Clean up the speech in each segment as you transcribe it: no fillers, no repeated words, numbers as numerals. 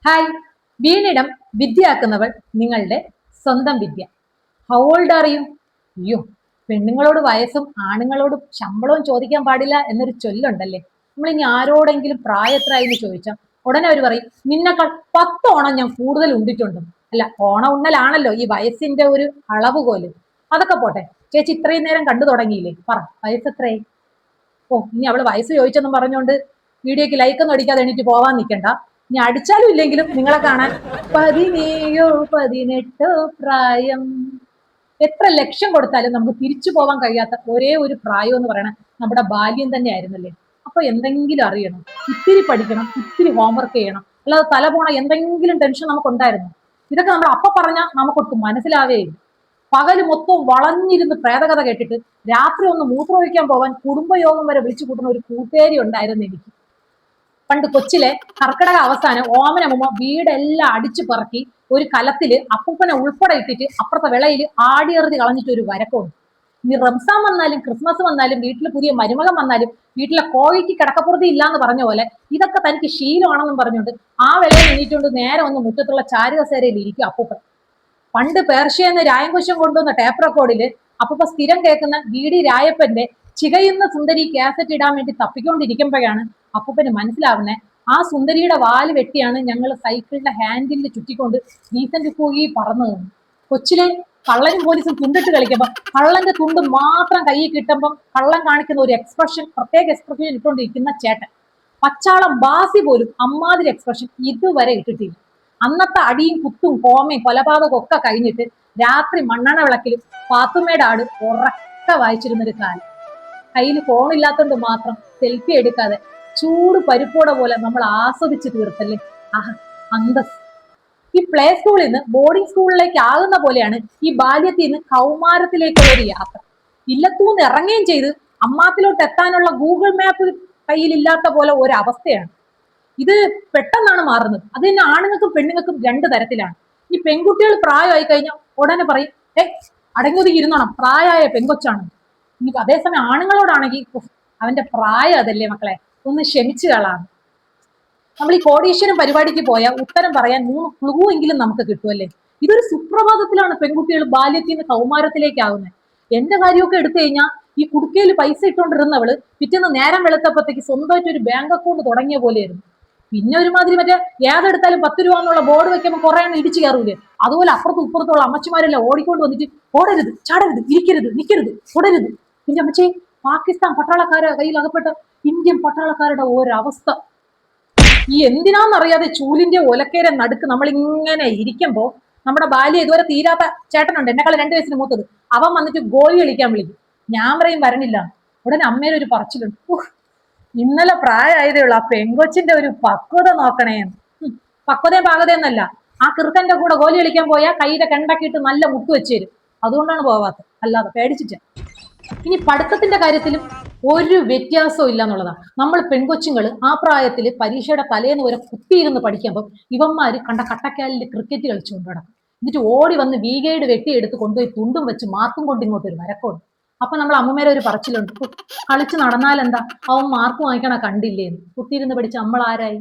Hi, വീണിടം വിദ്യയാക്കുന്നവൾ നിങ്ങളുടെ സ്വന്തം വിദ്യ. How old are you? അയ്യോ, പെണ്ണുങ്ങളോട് വയസ്സും ആണുങ്ങളോട് ശമ്പളവും ചോദിക്കാൻ പാടില്ല എന്നൊരു ചൊല്ലുണ്ടല്ലേ. നമ്മൾ ഇനി ആരോടെങ്കിലും പ്രായം എത്രയായി എന്ന് ചോദിച്ചാൽ ഉടനെ അവർ പറയും നിന്നെക്കാൾ 10 ഓണം ഞാൻ കൂടുതൽ ഉണ്ടിട്ടുണ്ട്. അല്ല, ഓണം ഉണ്ണലാണല്ലോ ഈ വയസ്സിന്റെ ഒരു അളവുകോല്. അതൊക്കെ പോട്ടെ, ചേച്ചി ഇത്രയും നേരം കണ്ടു തുടങ്ങിയില്ലേ, പറ വയസ്സ് എത്രയായി? ഓ, ഇനി അവള് വയസ്സ് ചോദിച്ചെന്നും പറഞ്ഞുകൊണ്ട് വീഡിയോക്ക് ലൈക്കൊന്നും അടിക്കാതെ എണീറ്റ് പോവാൻ നിൽക്കണ്ട. ഇനി അടിച്ചാലും ഇല്ലെങ്കിലും നിങ്ങളെ കാണാൻ 17 18 പ്രായം. എത്ര ലക്ഷം കൊടുത്താലും നമുക്ക് തിരിച്ചു പോവാൻ കഴിയാത്ത ഒരേ ഒരു പ്രായം എന്ന് പറയണ നമ്മുടെ ബാല്യം തന്നെ ആയിരുന്നല്ലേ. അപ്പൊ എന്തെങ്കിലും അറിയണം, ഇത്തിരി പഠിക്കണം, ഇത്തിരി ഹോംവർക്ക് ചെയ്യണം, അല്ലാതെ തല പോണ എന്തെങ്കിലും ടെൻഷൻ നമുക്ക് ഉണ്ടായിരുന്നു? ഇതൊക്കെ നമ്മൾ അപ്പൊ പറഞ്ഞാൽ നമുക്കൊട്ടും മനസ്സിലാവേയില്ല. പകല് മൊത്തവും വളഞ്ഞിരുന്ന് പ്രേതകഥ കേട്ടിട്ട് രാത്രി ഒന്ന് മൂത്രമൊഴിക്കാൻ പോവാൻ കുടുംബയോഗം വരെ വിളിച്ചു കൂട്ടുന്ന ഒരു കൂട്ടുകാരി ഉണ്ടായിരുന്നു എനിക്ക്. പണ്ട് കൊച്ചിലെ കർക്കിടക അവസാനം ഓമനമ്മ വീടെല്ലാം അടിച്ചു പറക്കി ഒരു കലത്തില് അപ്പൂപ്പനെ ഉൾപ്പെടെ ഇട്ടിട്ട് അപ്പുറത്തെ വിളയിൽ ആടിയെറിഞ്ഞ് കളഞ്ഞിട്ട് ഒരു വരക്കമുണ്ട്. ഇനി റംസാൻ വന്നാലും ക്രിസ്മസ് വന്നാലും വീട്ടിൽ പുതിയ മരുമകൻ വന്നാലും വീട്ടിലെ കോഴിക്ക് കിടക്കപ്പുറത്തി ഇല്ലാന്ന് പറഞ്ഞ പോലെ ഇതൊക്കെ തനിക്ക് ശീലമാണെന്നും പറഞ്ഞുകൊണ്ട് ആ വിളയിൽ എണീറ്റുകൊണ്ട് നേരെ ഒന്ന് മുറ്റത്തുള്ള ചാരുകസേരയിൽ ഇരിക്കും അപ്പൂപ്പൻ. പണ്ട് പേർഷ്യന്ന് രായംകുശം കൊണ്ടുവന്ന ടേപ്പ് റെക്കോർഡില് അപ്പൂപ്പ സ്ഥിരം കേൾക്കുന്ന വി ഡി രായപ്പന്റെ ചികയുന്ന സുന്ദരി കാസറ്റ് ഇടാൻ വേണ്ടി തപ്പിക്കൊണ്ടിരിക്കുമ്പോഴാണ് അപ്പൂപ്പന് മനസ്സിലാവുന്നത് ആ സുന്ദരിയുടെ വാല് വെട്ടിയാണ് ഞങ്ങൾ സൈക്കിളിന്റെ ഹാൻഡിലിൽ ചുറ്റിക്കൊണ്ട് ഡീസന്റ് കൂകി പറന്നു തന്നു. കൊച്ചിലെ കള്ളനും പോലീസും തുണ്ടിട്ട് കളിക്കുമ്പോ കള്ളന്റെ തുണ്ട് മാത്രം കയ്യിൽ കിട്ടുമ്പം കള്ളൻ കാണിക്കുന്ന ഒരു എക്സ്പ്രഷൻ, പ്രത്യേക എക്സ്പ്രഷൻ ഇട്ടുകൊണ്ടിരിക്കുന്ന ചേട്ടൻ. പച്ചാളം ബാസി പോലും അമ്മാതിരി എക്സ്പ്രഷൻ ഇതുവരെ ഇട്ടിട്ടില്ല. അന്നത്തെ അടിയും കുത്തും കോമയും കൊലപാതകവും ഒക്കെ കഴിഞ്ഞിട്ട് രാത്രി മണ്ണെണ്ണ വിളക്കിൽ പാത്തുമ്മയുടെ ആട് ഉറക്കെ വായിച്ചിരുന്നൊരു കാലം. കയ്യിൽ ഫോണില്ലാത്തതുകൊണ്ട് മാത്രം സെൽഫി എടുക്കാതെ ചൂട് പരിപ്പോടെ പോലെ നമ്മൾ ആസ്വദിച്ച് തീർത്തല്ലേ. ആഹ്, അന്തസ്. ഈ പ്ലേ സ്കൂളിൽ നിന്ന് ബോർഡിംഗ് സ്കൂളിലേക്ക് ആകുന്ന പോലെയാണ് ഈ ബാല്യത്തിൽ നിന്ന് കൗമാരത്തിലേക്കുള്ള ഒരു യാത്ര. ഇല്ലത്തൂന്ന് ഇറങ്ങുകയും ചെയ്ത് അമ്മാത്തിലോട്ട് എത്താനുള്ള ഗൂഗിൾ മാപ്പ് കയ്യിലില്ലാത്ത പോലെ ഒരു അവസ്ഥയാണ്. ഇത് പെട്ടെന്നാണ് മാറുന്നത്. അത് തന്നെ ആണുങ്ങൾക്കും പെണ്ണുങ്ങൾക്കും രണ്ട് തരത്തിലാണ്. ഈ പെൺകുട്ടികൾ പ്രായമായി കഴിഞ്ഞാൽ ഉടനെ പറയും അടങ്ങൊതുങ്ങി ഇരുന്നോണം, പ്രായമായ പെൺകൊച്ചാണ്. ഇനി അതേസമയം ആണുങ്ങളോടാണെങ്കിൽ അവന്റെ പ്രായം അതല്ലേ മക്കളെ, ഒന്ന് ക്ഷമിച്ചു കളാണ്. നമ്മൾ ഈ കോടീശ്വരം പരിപാടിക്ക് പോയാൽ ഉത്തരം പറയാൻ 3 ക്ലൂ എങ്കിലും നമുക്ക് കിട്ടുമല്ലേ. ഇതൊരു സുപ്രഭാതത്തിലാണ് പെൺകുട്ടികൾ ബാല്യത്തിൽ നിന്ന് കൗമാരത്തിലേക്കാവുന്നത്. എന്റെ കാര്യമൊക്കെ എടുത്തു കഴിഞ്ഞാൽ ഈ കുടുക്കയിൽ പൈസ ഇട്ടുകൊണ്ടിരുന്നവള് പിറ്റേന്ന് നേരം വെളുത്തപ്പത്തേക്ക് സ്വന്തമായിട്ട് ഒരു ബാങ്ക് അക്കൗണ്ട് തുടങ്ങിയ പോലെയായിരുന്നു. പിന്നെ ഒരുമാതിരി മറ്റേ ഏതെടുത്താലും 10 രൂപ എന്നുള്ള ബോർഡ് വെക്കുമ്പോൾ കുറെ എണ്ണം ഇടിച്ചു കയറൂലേ, അതുപോലെ അപ്പുറത്തും ഇപ്പുറത്തുള്ള അമ്മച്ചിമാരെല്ലാം ഓടിക്കൊണ്ട് വന്നിട്ട് ഓടരുത്, ചാടരുത്, ഇരിക്കരുത്, നിൽക്കരുത്, ഓടരുത്. പിന്നെ അമ്മച്ചി, പാകിസ്ഥാൻ പട്ടാളക്കാരുടെ കയ്യിൽ അകപ്പെട്ട ഇന്ത്യൻ പട്ടാളക്കാരുടെ ഒരവസ്ഥ. ഈ എന്തിനാന്നറിയാതെ ചൂലിന്റെ ഒലക്കേരെ നടുക്ക് നമ്മൾ ഇങ്ങനെ ഇരിക്കുമ്പോ നമ്മുടെ ബാല്യം ഇതുവരെ തീരാത്ത ചേട്ടനുണ്ട്, എന്നെക്കാൾ 2 വയസ്സിന് മൂത്തത്. അവൻ വന്നിട്ട് ഗോളി കളിക്കാൻ വിളിക്കും. ഞാൻ പറയും വരണില്ല. ഉടനെ അമ്മേരെ ഒരു പറച്ചിലുണ്ട്, ഇന്നലെ പ്രായമായതേ ഉള്ളൂ, ആ പെങ്കൊച്ചിന്റെ ഒരു പക്വത നോക്കണേ. പക്വതയും പാകതയെന്നല്ല, ആ കിറുക്കന്റെ കൂടെ ഗോലി കളിക്കാൻ പോയാൽ കൈയുടെ കണ്ടക്കിയിട്ട് നല്ല മുട്ട് വെച്ച് തരും. അതുകൊണ്ടാണ് പോവാത്തത്, അല്ലാതെ പേടിച്ചിട്ട്. ഇനി പഠിത്തത്തിന്റെ കാര്യത്തിലും ഒരു വ്യത്യാസവും ഇല്ല എന്നുള്ളതാണ്. നമ്മൾ പെൺകൊച്ചുങ്ങൾ ആ പ്രായത്തിൽ പരീക്ഷയുടെ തലേന്ന് വരെ കുത്തിയിരുന്ന് പഠിക്കുമ്പോൾ ഇവന്മാര് കണ്ട കട്ടക്കാലിൽ ക്രിക്കറ്റ് കളിച്ചുകൊണ്ട് നടക്കും. എന്നിട്ട് ഓടി വന്ന് വീഗേഡ് വെട്ടിയെടുത്ത് കൊണ്ടുപോയി തുണ്ടും വെച്ച് മാർക്കും കൊണ്ട് ഇങ്ങോട്ട് ഒരു വരക്കമുണ്ട്. അപ്പൊ നമ്മൾ അമ്മമാരെ ഒരു പറച്ചിലുണ്ട്, കളിച്ച് നടന്നാലെന്താ, അവൻ മാർക്ക് വാങ്ങിക്കണ കണ്ടില്ലേന്ന്. കുത്തിയിരുന്ന് പഠിച്ച് നമ്മൾ ആരായി?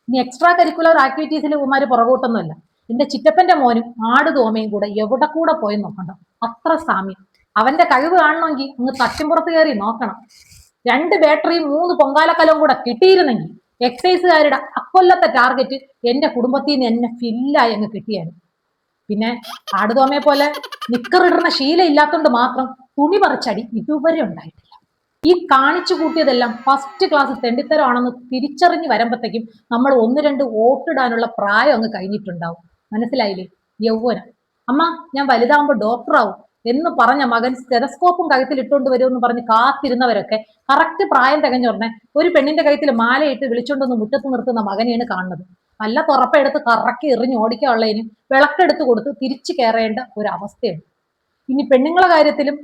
ഇനി എക്സ്ട്രാ കരിക്കുലർ ആക്ടിവിറ്റീസിൽ ഉമ്മാര് പുറകോട്ടൊന്നുമല്ല. എന്റെ ചിറ്റപ്പന്റെ മോനും ആട് തോമയും കൂടെ എവിടെ കൂടെ പോയി നോക്കണ്ട, അത്ര സാമ്യം. അവന്റെ കഴിവ് കാണണമെങ്കിൽ ഒന്ന് തട്ടിമ്പുറത്ത് കയറി നോക്കണം. 2 ബാറ്ററിയും 3 പൊങ്കാലക്കലവും കൂടെ കിട്ടിയിരുന്നെങ്കിൽ എക്സൈസുകാരുടെ അക്കൊല്ലത്തെ ടാർഗറ്റ് എന്റെ കുടുംബത്തിൽ നിന്ന് എന്നെ ഫില്ലായി അങ്ങ് കിട്ടിയാണ്. പിന്നെ ആടുതോമയെ പോലെ നിക്കറിടുന്ന ശീലം ഇല്ലാത്തതുകൊണ്ട് മാത്രം തുണി പറിച്ചടി ഇതുവരെ ഉണ്ടായിട്ടില്ല. ഈ കാണിച്ചു കൂട്ടിയതെല്ലാം ഫസ്റ്റ് ക്ലാസ് തെണ്ടിത്തരമാണെന്ന് തിരിച്ചറിഞ്ഞ് വരുമ്പോഴത്തേക്കും നമ്മൾ 1-2 വോട്ടിടാനുള്ള പ്രായം അങ്ങ് കഴിഞ്ഞിട്ടുണ്ടാവും. മനസ്സിലായില്ലേ? യൗവനം. അമ്മ, ഞാൻ വലുതാവുമ്പോ ഡോക്ടറാവും എന്ന് പറഞ്ഞ മകൻ സ്റ്റെതസ്കോപ്പും കഴുത്തിൽ ഇട്ടുകൊണ്ട് വരുമെന്ന് പറഞ്ഞ് കാത്തിരുന്നവരൊക്കെ കറക്റ്റ് പ്രായം തികഞ്ഞു പറഞ്ഞ ഒരു പെണ്ണിന്റെ കഴുത്തിൽ മാലയിട്ട് വിളിച്ചുകൊണ്ടൊന്ന് മുറ്റത്ത് നിർത്തുന്ന മകനെയാണ് കാണുന്നത്. നല്ല തുറപ്പെടുത്ത് കറക്കി എറിഞ്ഞ് ഓടിക്കാനുള്ളതിന് വിളക്കെടുത്ത് കൊടുത്ത് തിരിച്ചു കയറേണ്ട ഒരു അവസ്ഥയാണ്. ഇനി പെണ്ണുങ്ങളെ കാര്യത്തിലും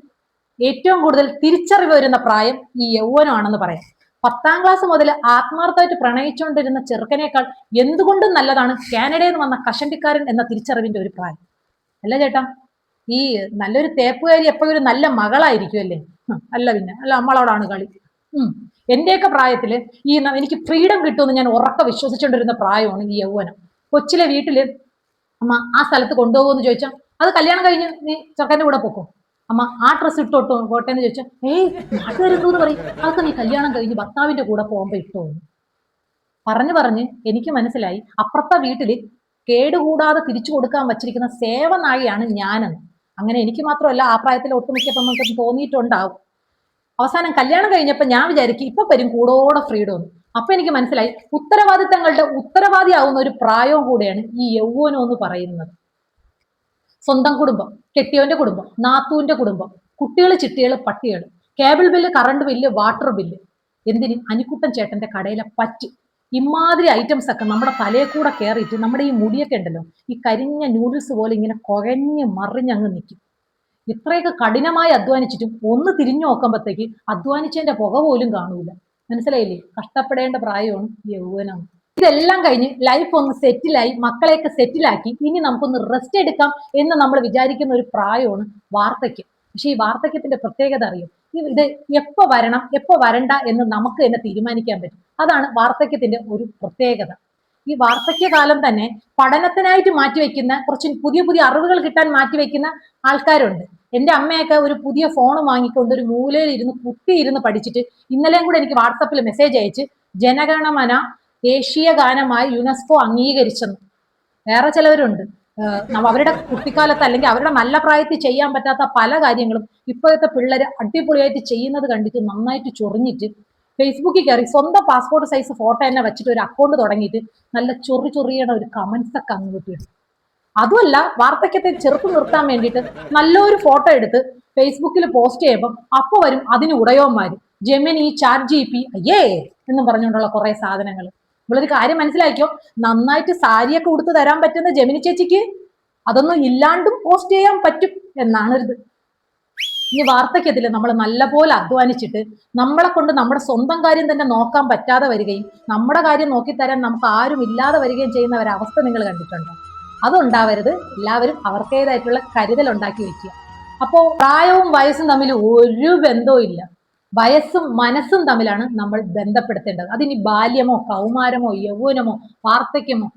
ഏറ്റവും കൂടുതൽ തിരിച്ചറിവ് വരുന്ന പ്രായം ഈ യൗവനമാണെന്ന് പറയാം. 10ാം ക്ലാസ് മുതൽ ആത്മാർത്ഥമായിട്ട് പ്രണയിച്ചുകൊണ്ടിരുന്ന ചെറുക്കനേക്കാൾ എന്തുകൊണ്ടും നല്ലതാണ് കാനഡയിൽ നിന്ന് വന്ന കഷണ്ടിക്കാരൻ എന്ന തിരിച്ചറിവിന്റെ ഒരു പ്രായം. അല്ല ചേട്ടാ, ഈ നല്ലൊരു തേപ്പുകാരി എപ്പോഴും ഒരു നല്ല മകളായിരിക്കും അല്ലേ? അല്ല പിന്നെ, അല്ല നമ്മളോടാണ് കളി. എന്റെയൊക്കെ പ്രായത്തില് ഈ എനിക്ക് ഫ്രീഡം കിട്ടുമെന്ന് ഞാൻ ഉറക്കെ വിശ്വസിച്ചുകൊണ്ടിരുന്ന പ്രായമാണ് ഈ യൗവനം. കൊച്ചിലെ വീട്ടില് അമ്മ ആ സ്ഥലത്ത് കൊണ്ടുപോകുമെന്ന് ചോദിച്ചാൽ അത് കല്യാണം കഴിഞ്ഞ് നീ ചെറുക്കൻ്റെ കൂടെ പോക്കോ. അമ്മ ആ ഡ്രസ്സ് ഇട്ടോട്ടോ പോട്ടെ എന്ന് ചോദിച്ചാൽ നാട്ടുകാരെന്തോന്ന് പറയും, അതൊക്കെ നീ കല്യാണം കഴിഞ്ഞ് ഭർത്താവിന്റെ കൂടെ പോകുമ്പോ ഇട്ടോ. പറഞ്ഞു പറഞ്ഞ് എനിക്ക് മനസ്സിലായി അപ്പുറത്തെ വീട്ടില് കേടുകൂടാതെ തിരിച്ചു കൊടുക്കാൻ വച്ചിരിക്കുന്ന സേവനാഴിയാണ് ഞാനെന്ന്. അങ്ങനെ എനിക്ക് മാത്രമല്ല ആ പ്രായത്തിൽ ഒട്ടുമിക്ക പെണ്ണുങ്ങൾക്കും തോന്നിയിട്ടുണ്ടാവും. അവസാനം കല്യാണം കഴിഞ്ഞപ്പോൾ ഞാൻ വിചാരിക്കും ഇപ്പൊ വരും കൂടോടെ ഫ്രീഡം എന്ന്. അപ്പൊ എനിക്ക് മനസ്സിലായി ഉത്തരവാദിത്തങ്ങളുടെ ഉത്തരവാദിയാവുന്ന ഒരു പ്രായവും കൂടെയാണ് ഈ യൗവനം എന്ന് പറയുന്നത്. സ്വന്തം കുടുംബം, കെട്ടിയോന്റെ കുടുംബം, നാത്തൂന്റെ കുടുംബം, കുട്ടികൾ ചിട്ടികൾ പട്ടികൾ, cable bill, current bill, water bill, എന്തിന് അനിക്കുട്ടൻ ചേട്ടന്റെ കടയിലെ പറ്റ്, ഇമാതിരി ഐറ്റംസ് ഒക്കെ നമ്മുടെ തലയെ കൂടെ കയറിയിട്ട് നമ്മുടെ ഈ മുടിയൊക്കെ ഉണ്ടല്ലോ ഈ കരിഞ്ഞ നൂഡിൽസ് പോലെ ഇങ്ങനെ കുഴഞ്ഞ് മറിഞ്ഞങ്ങ് നിൽക്കും. ഇത്രയൊക്കെ കഠിനമായി അധ്വാനിച്ചിട്ടും ഒന്ന് തിരിഞ്ഞു നോക്കുമ്പോഴത്തേക്ക് അധ്വാനിച്ചതിന്റെ പുക പോലും കാണൂല. മനസ്സിലായില്ലേ? കഷ്ടപ്പെടേണ്ട പ്രായമാണ് യൗവനം. ഇതെല്ലാം കഴിഞ്ഞ് ലൈഫ് ഒന്ന് സെറ്റിലായി മക്കളെയൊക്കെ സെറ്റിലാക്കി ഇനി നമുക്കൊന്ന് റെസ്റ്റ് എടുക്കാം എന്ന് നമ്മൾ വിചാരിക്കുന്ന ഒരു പ്രായമാണ് വാർദ്ധക്യം. പക്ഷെ ഈ വാർദ്ധക്യത്തിന്റെ പ്രത്യേകത അറിയും, ഇത് എപ്പോ വരണം എപ്പോ വരണ്ട എന്ന് നമുക്ക് തന്നെ തീരുമാനിക്കാൻ പറ്റും. അതാണ് വാർദ്ധക്യത്തിന്റെ ഒരു പ്രത്യേകത. ഈ വാർദ്ധക്യകാലം തന്നെ പഠനത്തിനായിട്ട് മാറ്റിവെക്കുന്ന കുറച്ച് പുതിയ പുതിയ അറിവുകൾ കിട്ടാൻ മാറ്റിവെക്കുന്ന ആൾക്കാരുണ്ട്. എന്റെ അമ്മയൊക്കെ ഒരു പുതിയ ഫോൺ വാങ്ങിക്കൊണ്ട് ഒരു മൂലയിൽ ഇരുന്ന് കുത്തിയിരുന്ന് പഠിച്ചിട്ട് ഇന്നലെയും കൂടെ എനിക്ക് വാട്സപ്പിൽ മെസ്സേജ് അയച്ച് ജനഗണമന ദേശീയ ഗാനമായി യുനെസ്കോ അംഗീകരിച്ചെന്ന്. വേറെ ചിലവരുണ്ട് അവരുടെ കുട്ടിക്കാലത്ത് അല്ലെങ്കിൽ അവരുടെ നല്ല പ്രായത്തിൽ ചെയ്യാൻ പറ്റാത്ത പല കാര്യങ്ങളും ഇപ്പോഴത്തെ പിള്ളേര് അടിപൊളിയായിട്ട് ചെയ്യുന്നത് കണ്ടിട്ട് നന്നായിട്ട് ചൊറിഞ്ഞിട്ട് ഫേസ്ബുക്കിൽ കയറി സ്വന്തം പാസ്പോർട്ട് സൈസ് ഫോട്ടോ തന്നെ വെച്ചിട്ട് ഒരു അക്കൗണ്ട് തുടങ്ങിയിട്ട് നല്ല ചൊറിയണ ഒരു കമന്റ്സ് ഒക്കെ അങ്ങോട്ട് ഇടും. അതുമല്ല വാർദ്ധക്യത്തെ ചെറുത്ത് നിർത്താൻ വേണ്ടിയിട്ട് നല്ലൊരു ഫോട്ടോ എടുത്ത് ഫേസ്ബുക്കിൽ പോസ്റ്റ് ചെയ്യുമ്പോൾ അപ്പൊ വരും അതിന് ഉടയോന്മാര് ജെമിനി, ചാറ്റ് ജിപി അയ്യേ എന്നും പറഞ്ഞുകൊണ്ടുള്ള കുറെ സാധനങ്ങൾ. നമ്മളൊരു കാര്യം മനസ്സിലാക്കിയോ, നന്നായിട്ട് സാരിയൊക്കെ ഉടുത്ത് തരാൻ പറ്റുന്ന ജെമിനി ചേച്ചിക്ക് അതൊന്നും ഇല്ലാണ്ടും പോസ്റ്റ് ചെയ്യാൻ പറ്റും എന്നാണ് ഇത്. ഈ വാർദ്ധക്യത്തിൽ നമ്മൾ നല്ലപോലെ അധ്വാനിച്ചിട്ട് നമ്മളെ കൊണ്ട് നമ്മുടെ സ്വന്തം കാര്യം തന്നെ നോക്കാൻ പറ്റാതെ വരികയും നമ്മുടെ കാര്യം നോക്കിത്തരാൻ നമുക്ക് ആരും ഇല്ലാതെ വരികയും ചെയ്യുന്ന ഒരവസ്ഥ നിങ്ങൾ കണ്ടിട്ടുണ്ടോ? അതുണ്ടാവരുത്. എല്ലാവരും അവർക്കേതായിട്ടുള്ള കരുതൽ ഉണ്ടാക്കി വെക്കുക. അപ്പോ പ്രായവും വയസ്സും തമ്മിൽ ഒരു ബന്ധവും ഇല്ല. വയസ്സും മനസ്സും തമ്മിലാണ് നമ്മൾ ബന്ധപ്പെടുത്തേണ്ടത്. അതിനി ബാല്യമോ കൗമാരമോ യൗവനമോ വാർദ്ധക്യമോ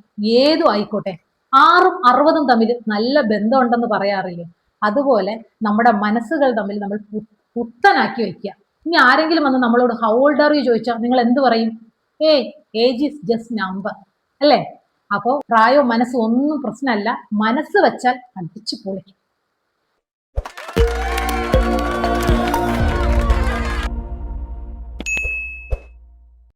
ഏതും ആയിക്കോട്ടെ. 6ഉം 60ഉം തമ്മിൽ നല്ല ബന്ധമുണ്ടെന്ന് പറയാറില്ലേ? അതുപോലെ നമ്മുടെ മനസ്സുകൾ തമ്മിൽ നമ്മൾ പുത്തനാക്കി വെക്കുക. ഇനി ആരെങ്കിലും വന്ന് നമ്മളോട് ഹൗ ഓൾഡ് ആർ യു ചോദിച്ചാൽ നിങ്ങൾ എന്ത് പറയും? ഏജ് ഈസ് ജസ്റ്റ് നമ്പർ അല്ലേ? അപ്പോ പ്രായവും മനസ്സും ഒന്നും പ്രശ്നമല്ല. മനസ്സ് വെച്ചാൽ അടിച്ചു പൊളിക്കും.